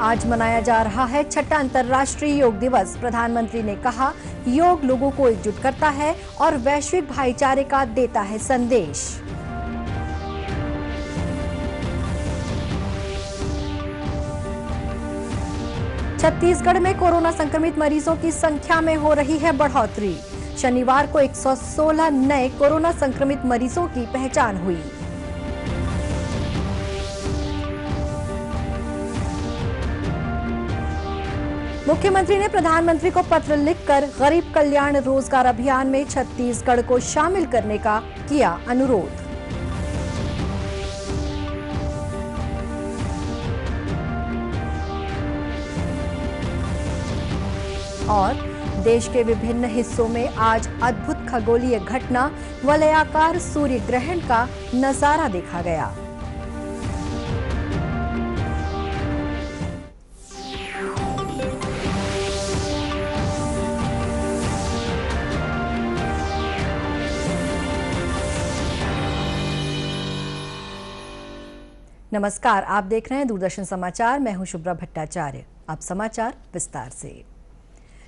आज मनाया जा रहा है छठा अंतर्राष्ट्रीय योग दिवस। प्रधानमंत्री ने कहा, योग लोगों को एकजुट करता है और वैश्विक भाईचारे का देता है संदेश। छत्तीसगढ़ में कोरोना संक्रमित मरीजों की संख्या में हो रही है बढ़ोतरी। शनिवार को 116 नए कोरोना संक्रमित मरीजों की पहचान हुई। मुख्यमंत्री ने प्रधानमंत्री को पत्र लिखकर गरीब कल्याण रोजगार अभियान में छत्तीसगढ़ को शामिल करने का किया अनुरोध। और देश के विभिन्न हिस्सों में आज अद्भुत खगोलीय घटना वलयाकार सूर्य ग्रहण का नजारा देखा गया। नमस्कार, आप देख रहे हैं दूरदर्शन समाचार। मैं हूं शुभ्रा भट्टाचार्य। अब समाचार विस्तार से।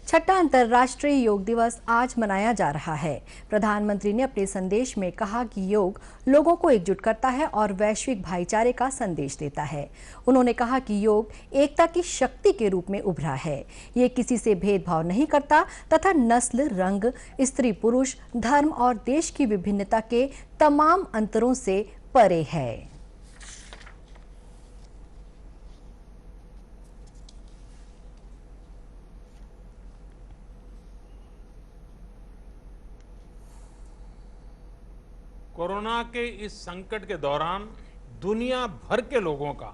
छठा अंतर्राष्ट्रीय योग दिवस आज मनाया जा रहा है। प्रधानमंत्री ने अपने संदेश में कहा कि योग लोगों को एकजुट करता है और वैश्विक भाईचारे का संदेश देता है। उन्होंने कहा कि योग एकता की शक्ति के रूप में उभरा है। ये किसी से भेदभाव नहीं करता तथा नस्ल, रंग, स्त्री, पुरुष, धर्म और देश की विभिन्नता के तमाम अंतरों से परे है। कोरोना के इस संकट के दौरान दुनिया भर के लोगों का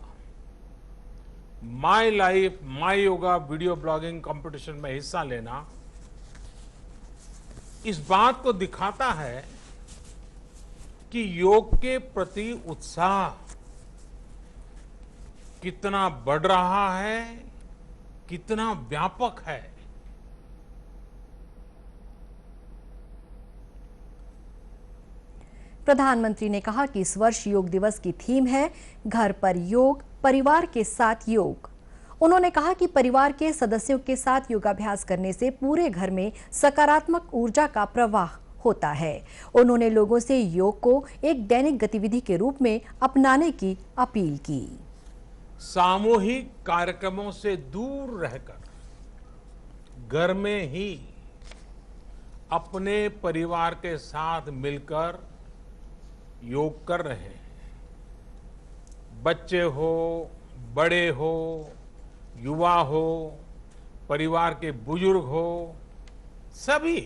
my life my yoga video blogging competition में हिस्सा लेना इस बात को दिखाता है कि योग के प्रति उत्साह कितना बढ़ रहा है, कितना व्यापक है। प्रधानमंत्री ने कहा कि इस वर्ष योग दिवस की थीम है घर पर योग, परिवार के साथ योग। उन्होंने कहा कि परिवार के सदस्यों के साथ योगाभ्यास करने से पूरे घर में सकारात्मक ऊर्जा का प्रवाह होता है। उन्होंने लोगों से योग को एक दैनिक गतिविधि के रूप में अपनाने की अपील की। सामूहिक कार्यक्रमों से दूर रहकर घर में ही अपने परिवार के साथ मिलकर योग कर रहे हैं। बच्चे हो, बड़े हो, युवा हो, परिवार के बुजुर्ग हो, सभी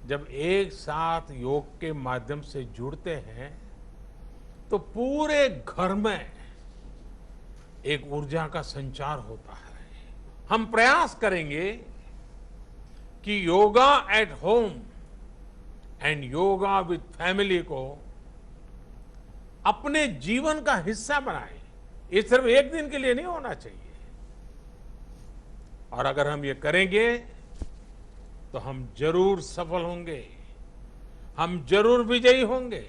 जब एक साथ योग के माध्यम से जुड़ते हैं तो पूरे घर में एक ऊर्जा का संचार होता है। हम प्रयास करेंगे कि yoga at home and yoga with family को अपने जीवन का हिस्सा बनाएं। ये सिर्फ एक दिन के लिए नहीं होना चाहिए। और अगर हम ये करेंगे तो हम जरूर सफल होंगे, हम जरूर विजयी होंगे।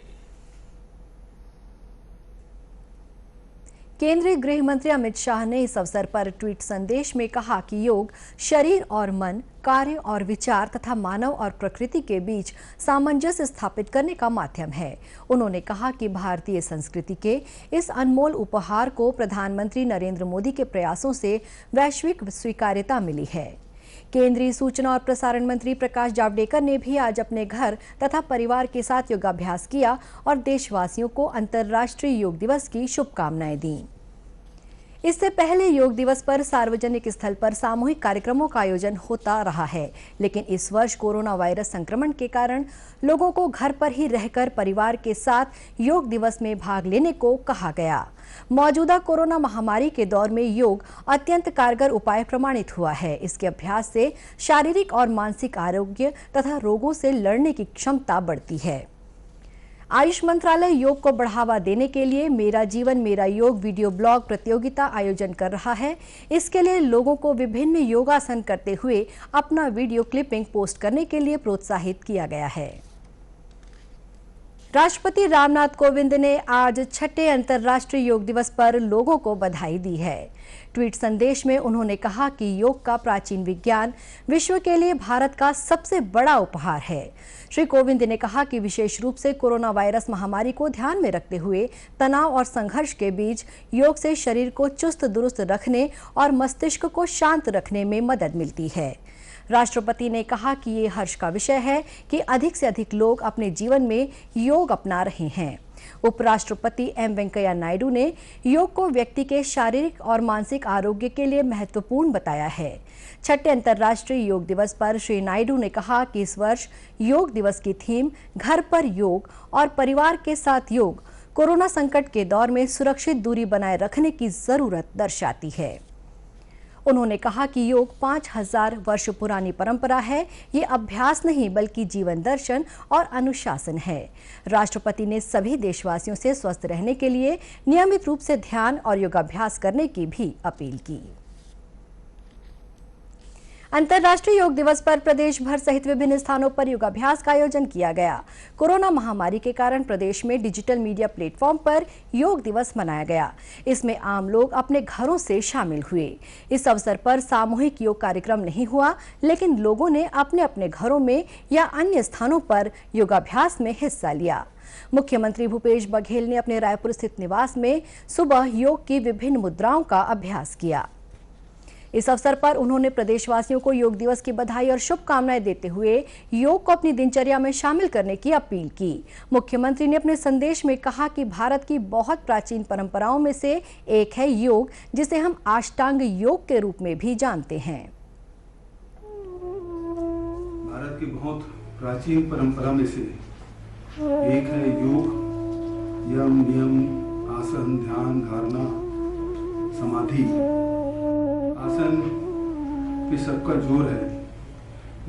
केंद्रीय गृह मंत्री अमित शाह ने इस अवसर पर ट्वीट संदेश में कहा कि योग शरीर और मन, कार्य और विचार तथा मानव और प्रकृति के बीच सामंजस्य स्थापित करने का माध्यम है। उन्होंने कहा कि भारतीय संस्कृति के इस अनमोल उपहार को प्रधानमंत्री नरेंद्र मोदी के प्रयासों से वैश्विक स्वीकार्यता मिली है। केंद्रीय सूचना और प्रसारण मंत्री प्रकाश जावड़ेकर ने भी आज अपने घर तथा परिवार के साथ योगाभ्यास किया और देशवासियों को अंतर्राष्ट्रीय योग दिवस की शुभकामनाएं दी। इससे पहले योग दिवस पर सार्वजनिक स्थल पर सामूहिक कार्यक्रमों का आयोजन होता रहा है, लेकिन इस वर्ष कोरोना वायरस संक्रमण के कारण लोगों को घर पर ही रहकर परिवार के साथ योग दिवस में भाग लेने को कहा गया। मौजूदा कोरोना महामारी के दौर में योग अत्यंत कारगर उपाय प्रमाणित हुआ है। इसके अभ्यास से शारीरिक और मानसिक आरोग्य तथा रोगों से लड़ने की क्षमता बढ़ती है। आयुष मंत्रालय योग को बढ़ावा देने के लिए मेरा जीवन मेरा योग वीडियो ब्लॉग प्रतियोगिता आयोजन कर रहा है। इसके लिए लोगों को विभिन्न योगासन करते हुए अपना वीडियो क्लिपिंग पोस्ट करने के लिए प्रोत्साहित किया गया है। राष्ट्रपति रामनाथ कोविंद ने आज छठे अंतर्राष्ट्रीय योग दिवस पर लोगों को बधाई दी है। ट्वीट संदेश में उन्होंने कहा कि योग का प्राचीन विज्ञान विश्व के लिए भारत का सबसे बड़ा उपहार है। श्री कोविंद ने कहा कि विशेष रूप से कोरोना वायरस महामारी को ध्यान में रखते हुए तनाव और संघर्ष के बीच योग से शरीर को चुस्त दुरुस्त रखने और मस्तिष्क को शांत रखने में मदद मिलती है। राष्ट्रपति ने कहा कि ये हर्ष का विषय है कि अधिक से अधिक लोग अपने जीवन में योग अपना रहे हैं। उपराष्ट्रपति एम वेंकैया नायडू ने योग को व्यक्ति के शारीरिक और मानसिक आरोग्य के लिए महत्वपूर्ण बताया है। छठे अंतर्राष्ट्रीय योग दिवस पर श्री नायडू ने कहा कि इस वर्ष योग दिवस की थीम घर पर योग और परिवार के साथ योग कोरोना संकट के दौर में सुरक्षित दूरी बनाए रखने की जरूरत दर्शाती है। उन्होंने कहा कि योग 5000 वर्ष पुरानी परंपरा है। ये अभ्यास नहीं बल्कि जीवन दर्शन और अनुशासन है। राष्ट्रपति ने सभी देशवासियों से स्वस्थ रहने के लिए नियमित रूप से ध्यान और योगाभ्यास करने की भी अपील की। अंतर्राष्ट्रीय योग दिवस पर प्रदेश भर सहित विभिन्न स्थानों पर योगाभ्यास का आयोजन किया गया। कोरोना महामारी के कारण प्रदेश में डिजिटल मीडिया प्लेटफॉर्म पर योग दिवस मनाया गया। इसमें आम लोग अपने घरों से शामिल हुए। इस अवसर पर सामूहिक योग कार्यक्रम नहीं हुआ, लेकिन लोगों ने अपने अपने घरों में या अन्य स्थानों पर योगाभ्यास में हिस्सा लिया। मुख्यमंत्री भूपेश बघेल ने अपने रायपुर स्थित निवास में सुबह योग की विभिन्न मुद्राओं का अभ्यास किया। इस अवसर पर उन्होंने प्रदेशवासियों को योग दिवस की बधाई और शुभकामनाएं देते हुए योग को अपनी दिनचर्या में शामिल करने की अपील की। मुख्यमंत्री ने अपने संदेश में कहा कि भारत की बहुत प्राचीन परंपराओं में से एक है योग, जिसे हम अष्टांग योग के रूप में भी जानते हैं। भारत की बहुत प्राचीन परंपरा में से एक है योग। यम, नियम, आसन, ध्यान, धारणा, समाधि। आसन पे सबका जोर है,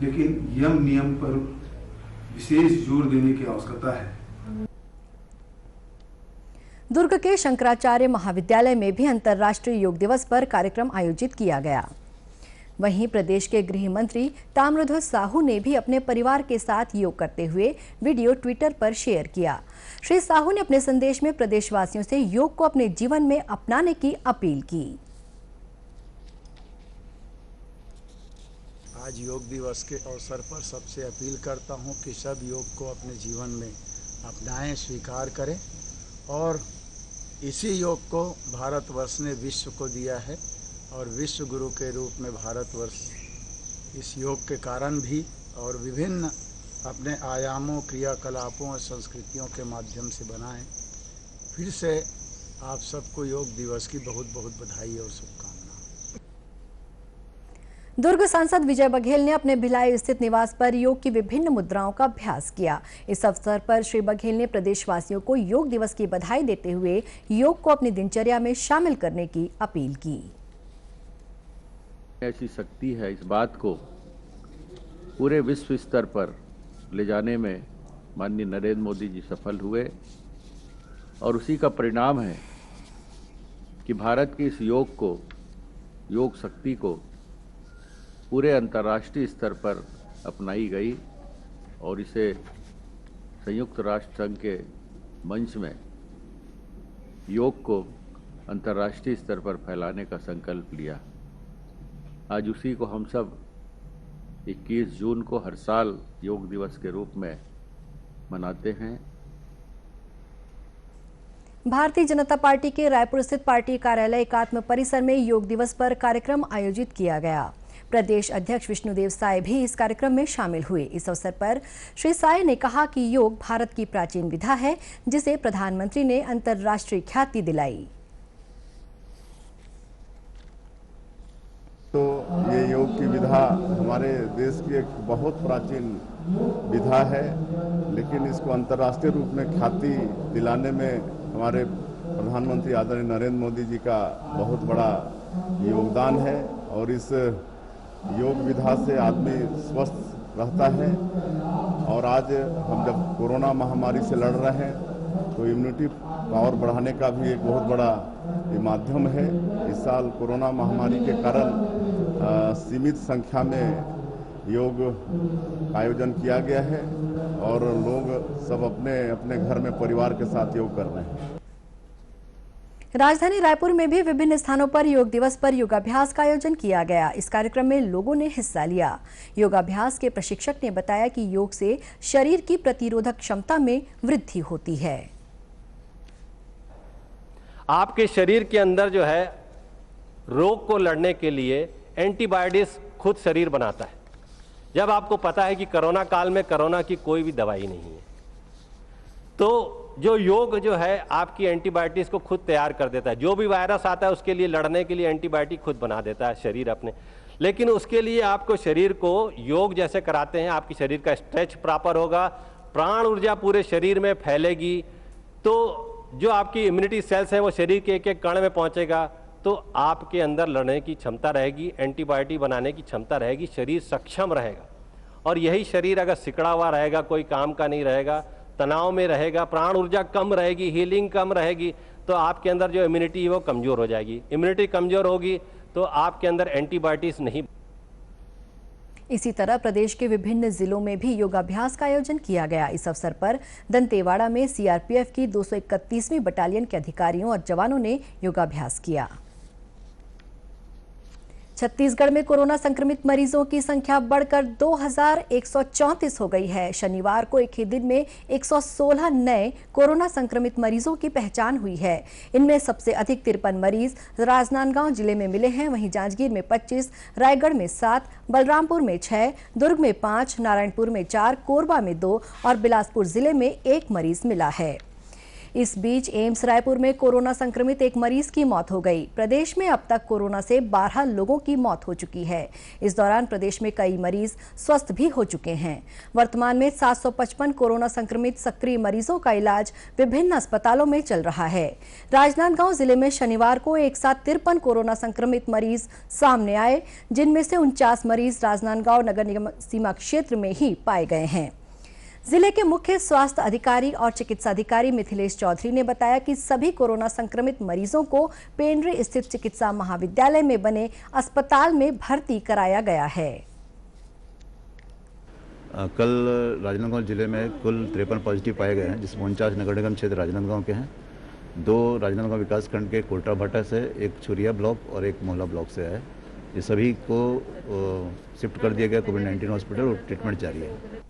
लेकिन यम नियम पर विशेष जोर देने की आवश्यकता है। दुर्ग के शंकराचार्य महाविद्यालय में भी अंतर्राष्ट्रीय योग दिवस पर कार्यक्रम आयोजित किया गया। वहीं प्रदेश के गृह मंत्री ताम्रध्वज साहू ने भी अपने परिवार के साथ योग करते हुए वीडियो ट्विटर पर शेयर किया। श्री साहू ने अपने संदेश में प्रदेशवासियों से योग को अपने जीवन में अपनाने की अपील की। आज योग दिवस के अवसर पर सबसे अपील करता हूं कि सब योग को अपने जीवन में अपनाएं, स्वीकार करें और इसी योग को भारतवर्ष ने विश्व को दिया है और विश्व गुरु के रूप में भारतवर्ष इस योग के कारण भी और विभिन्न अपने आयामों, क्रियाकलापों और संस्कृतियों के माध्यम से बनाएं। फिर से आप सबको योग दिवस की बहुत बहुत बधाई और शुभकामनाएं। दुर्ग सांसद विजय बघेल ने अपने भिलाई स्थित निवास पर योग की विभिन्न मुद्राओं का अभ्यास किया। इस अवसर पर श्री बघेल ने प्रदेशवासियों को योग दिवस की बधाई देते हुए योग को अपनी दिनचर्या में शामिल करने की अपील की। ऐसी शक्ति है, इस बात को पूरे विश्व स्तर पर ले जाने में माननीय नरेंद्र मोदी जी सफल हुए और उसी का परिणाम है कि भारत की इस योग को, योग शक्ति को पूरे अंतर्राष्ट्रीय स्तर पर अपनाई गई और इसे संयुक्त राष्ट्र संघ के मंच में योग को अंतर्राष्ट्रीय स्तर पर फैलाने का संकल्प लिया। आज उसी को हम सब 21 जून को हर साल योग दिवस के रूप में मनाते हैं। भारतीय जनता पार्टी के रायपुर स्थित पार्टी कार्यालय एकात्म परिसर में योग दिवस पर कार्यक्रम आयोजित किया गया। प्रदेश अध्यक्ष विष्णुदेव साय भी इस कार्यक्रम में शामिल हुए। इस अवसर पर श्री साय ने कहा कि योग भारत की प्राचीन विधा है, जिसे प्रधानमंत्री ने अंतर्राष्ट्रीय ख्याति दिलाई। तो ये योग की विधा हमारे देश की एक बहुत प्राचीन विधा है, लेकिन इसको अंतर्राष्ट्रीय रूप में ख्याति दिलाने में हमारे प्रधानमंत्री आदरणीय नरेंद्र मोदी जी का बहुत बड़ा योगदान है। और इस योग विधा से आदमी स्वस्थ रहता है। और आज हम जब कोरोना महामारी से लड़ रहे हैं तो इम्यूनिटी पावर बढ़ाने का भी एक बहुत बड़ा माध्यम है। इस साल कोरोना महामारी के कारण सीमित संख्या में योग आयोजन किया गया है और लोग सब अपने अपने घर में परिवार के साथ योग कर रहे हैं। राजधानी रायपुर में भी विभिन्न स्थानों पर योग दिवस पर योगाभ्यास का आयोजन किया गया। इस कार्यक्रम में लोगों ने हिस्सा लिया। योगाभ्यास के प्रशिक्षक ने बताया कि योग से शरीर की प्रतिरोधक क्षमता में वृद्धि होती है। आपके शरीर के अंदर जो है रोग को लड़ने के लिए एंटीबायोटिक्स खुद शरीर बनाता है। जब आपको पता है कि कोरोना काल में कोरोना की कोई भी दवाई नहीं है, तो जो योग जो है आपकी एंटीबायोटिक्स को खुद तैयार कर देता है। जो भी वायरस आता है उसके लिए लड़ने के लिए एंटीबायोटिक खुद बना देता है शरीर अपने। लेकिन उसके लिए आपको शरीर को योग जैसे कराते हैं, आपकी शरीर का स्ट्रेच प्रॉपर होगा, प्राण ऊर्जा पूरे शरीर में फैलेगी, तो जो आपकी इम्यूनिटी सेल्स हैं वो शरीर के एक एक कण में पहुंचेगा, तो आपके अंदर लड़ने की क्षमता रहेगी, एंटीबायोटिक बनाने की क्षमता रहेगी, शरीर सक्षम रहेगा। और यही शरीर अगर सिकड़ा हुआ रहेगा, कोई काम का नहीं रहेगा, तनाव में रहेगा, प्राण ऊर्जा कम रहेगी, हीलिंग कम रहेगी, तो आपके अंदर जो इम्यूनिटी है वो कमजोर हो जाएगी। इम्यूनिटी कमजोर होगी तो आपके अंदर एंटीबायोटिक्स नहीं। इसी तरह प्रदेश के विभिन्न जिलों में भी योगाभ्यास का आयोजन किया गया। इस अवसर पर दंतेवाड़ा में सीआरपीएफ की 231वीं बटालियन के अधिकारियों और जवानों ने योगाभ्यास किया। छत्तीसगढ़ में कोरोना संक्रमित मरीजों की संख्या बढ़कर 2134 हो गई है। शनिवार को एक ही दिन में 116 नए कोरोना संक्रमित मरीजों की पहचान हुई है। इनमें सबसे अधिक 53 मरीज राजनांदगांव जिले में मिले हैं। वहीं जांजगीर में 25, रायगढ़ में 7, बलरामपुर में 6, दुर्ग में 5, नारायणपुर में 4, कोरबा में 2 और बिलासपुर जिले में 1 मरीज मिला है। इस बीच एम्स रायपुर में कोरोना संक्रमित एक मरीज की मौत हो गई। प्रदेश में अब तक कोरोना से 12 लोगों की मौत हो चुकी है। इस दौरान प्रदेश में कई मरीज स्वस्थ भी हो चुके हैं। वर्तमान में 755 कोरोना संक्रमित सक्रिय मरीजों का इलाज विभिन्न अस्पतालों में चल रहा है। राजनांदगांव जिले में शनिवार को एक साथ 53 कोरोना संक्रमित मरीज सामने आए, जिनमें से 49 मरीज राजनांदगांव नगर निगम सीमा क्षेत्र में ही पाए गए हैं। जिले के मुख्य स्वास्थ्य अधिकारी और चिकित्सा अधिकारी मिथिलेश चौधरी ने बताया कि सभी कोरोना संक्रमित मरीजों को पेंड्री स्थित चिकित्सा महाविद्यालय में बने अस्पताल में भर्ती कराया गया है। कल राजनांदगांव जिले में कुल 53 पॉजिटिव पाए गए हैं, जिसमें 49 नगर निगम क्षेत्र राजनांदगांव के हैं, 2 राजनांदगांव विकासखंड के कोल्टा भाटा से, 1 छुरिया ब्लॉक और 1 मोहला ब्लॉक से है। ये सभी को शिफ्ट कर दिया गया कोविड-19 हॉस्पिटल और ट्रीटमेंट जारी है।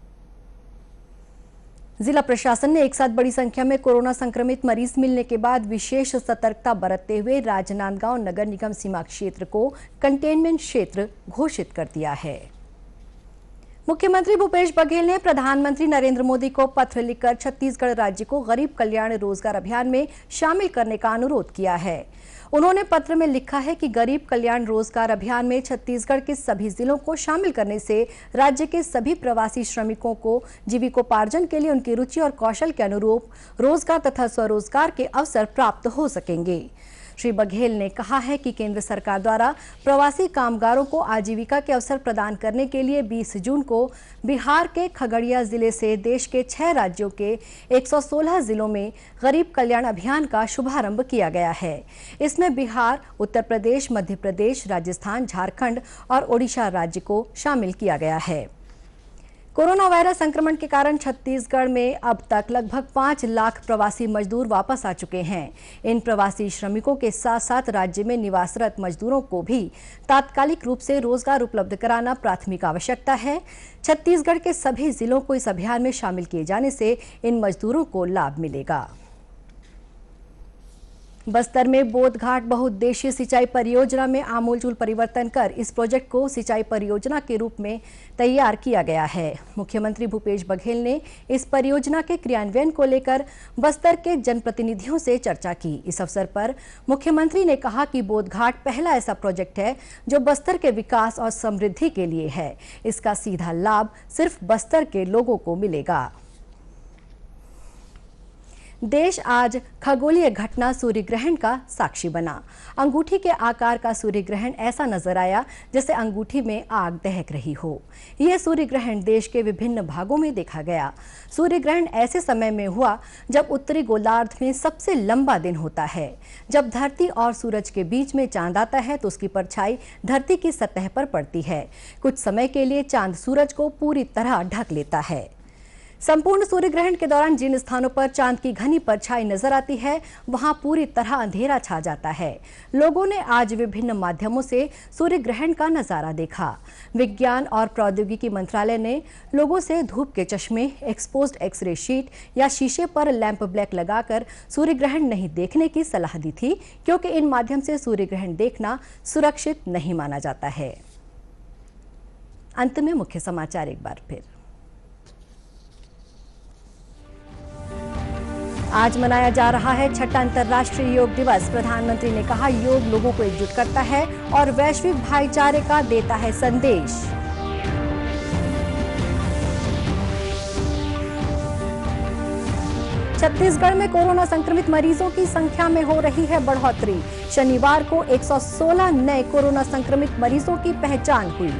जिला प्रशासन ने एक साथ बड़ी संख्या में कोरोना संक्रमित मरीज मिलने के बाद विशेष सतर्कता बरतते हुए राजनांदगांव नगर निगम सीमा क्षेत्र को कंटेनमेंट क्षेत्र घोषित कर दिया है। मुख्यमंत्री भूपेश बघेल ने प्रधानमंत्री नरेंद्र मोदी को पत्र लिखकर छत्तीसगढ़ राज्य को गरीब कल्याण रोजगार अभियान में शामिल करने का अनुरोध किया है। उन्होंने पत्र में लिखा है कि गरीब कल्याण रोजगार अभियान में छत्तीसगढ़ के सभी जिलों को शामिल करने से राज्य के सभी प्रवासी श्रमिकों को जीविकोपार्जन के लिए उनकी रुचि और कौशल के अनुरूप रोजगार तथा स्वरोजगार के अवसर प्राप्त हो सकेंगे। श्री बघेल ने कहा है कि केंद्र सरकार द्वारा प्रवासी कामगारों को आजीविका के अवसर प्रदान करने के लिए 20 जून को बिहार के खगड़िया जिले से देश के 6 राज्यों के 116 जिलों में गरीब कल्याण अभियान का शुभारंभ किया गया है। इसमें बिहार, उत्तर प्रदेश, मध्य प्रदेश, राजस्थान, झारखंड और ओडिशा राज्य को शामिल किया गया है। कोरोना वायरस संक्रमण के कारण छत्तीसगढ़ में अब तक लगभग 5 लाख प्रवासी मजदूर वापस आ चुके हैं। इन प्रवासी श्रमिकों के साथ साथ राज्य में निवासरत मजदूरों को भी तात्कालिक रूप से रोजगार उपलब्ध कराना प्राथमिक आवश्यकता है। छत्तीसगढ़ के सभी जिलों को इस अभियान में शामिल किए जाने से इन मजदूरों को लाभ मिलेगा। बस्तर में बोधघाट बहुउद्देशीय सिंचाई परियोजना में आमूलचूल परिवर्तन कर इस प्रोजेक्ट को सिंचाई परियोजना के रूप में तैयार किया गया है। मुख्यमंत्री भूपेश बघेल ने इस परियोजना के क्रियान्वयन को लेकर बस्तर के जनप्रतिनिधियों से चर्चा की। इस अवसर पर मुख्यमंत्री ने कहा कि बोधघाट पहला ऐसा प्रोजेक्ट है जो बस्तर के विकास और समृद्धि के लिए है। इसका सीधा लाभ सिर्फ बस्तर के लोगों को मिलेगा। देश आज खगोलीय घटना सूर्य ग्रहण का साक्षी बना। अंगूठी के आकार का सूर्य ग्रहण ऐसा नजर आया जैसे अंगूठी में आग दहक रही हो। यह सूर्य ग्रहण देश के विभिन्न भागों में देखा गया। सूर्य ग्रहण ऐसे समय में हुआ जब उत्तरी गोलार्ध में सबसे लंबा दिन होता है। जब धरती और सूरज के बीच में चांद आता है तो उसकी परछाई धरती की सतह पर पड़ती है। कुछ समय के लिए चांद सूरज को पूरी तरह ढक लेता है। संपूर्ण सूर्य ग्रहण के दौरान जिन स्थानों पर चांद की घनी परछाई नजर आती है वहां पूरी तरह अंधेरा छा जाता है। लोगों ने आज विभिन्न माध्यमों से सूर्य ग्रहण का नजारा देखा। विज्ञान और प्रौद्योगिकी मंत्रालय ने लोगों से धूप के चश्मे, एक्सपोज्ड एक्सरे शीट या शीशे पर लैंप ब्लैक लगाकर सूर्य ग्रहण नहीं देखने की सलाह दी थी, क्योंकि इन माध्यम से सूर्य ग्रहण देखना सुरक्षित नहीं माना जाता है। अंत में मुख्य समाचार एक बार फिर। आज मनाया जा रहा है 6ठा अंतर्राष्ट्रीय योग दिवस। प्रधानमंत्री ने कहा, योग लोगों को एकजुट करता है और वैश्विक भाईचारे का देता है संदेश। छत्तीसगढ़ में कोरोना संक्रमित मरीजों की संख्या में हो रही है बढ़ोतरी। शनिवार को 116 नए कोरोना संक्रमित मरीजों की पहचान हुई।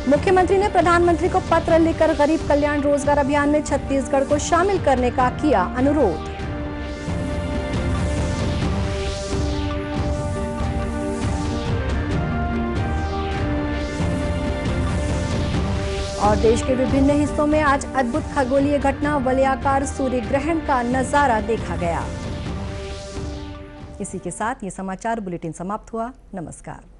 मुख्यमंत्री ने प्रधानमंत्री को पत्र लिखकर गरीब कल्याण रोजगार अभियान में छत्तीसगढ़ को शामिल करने का किया अनुरोध। और देश के विभिन्न हिस्सों में आज अद्भुत खगोलीय घटना वलयाकार सूर्य ग्रहण का नजारा देखा गया। इसी के साथ ये समाचार बुलेटिन समाप्त हुआ। नमस्कार।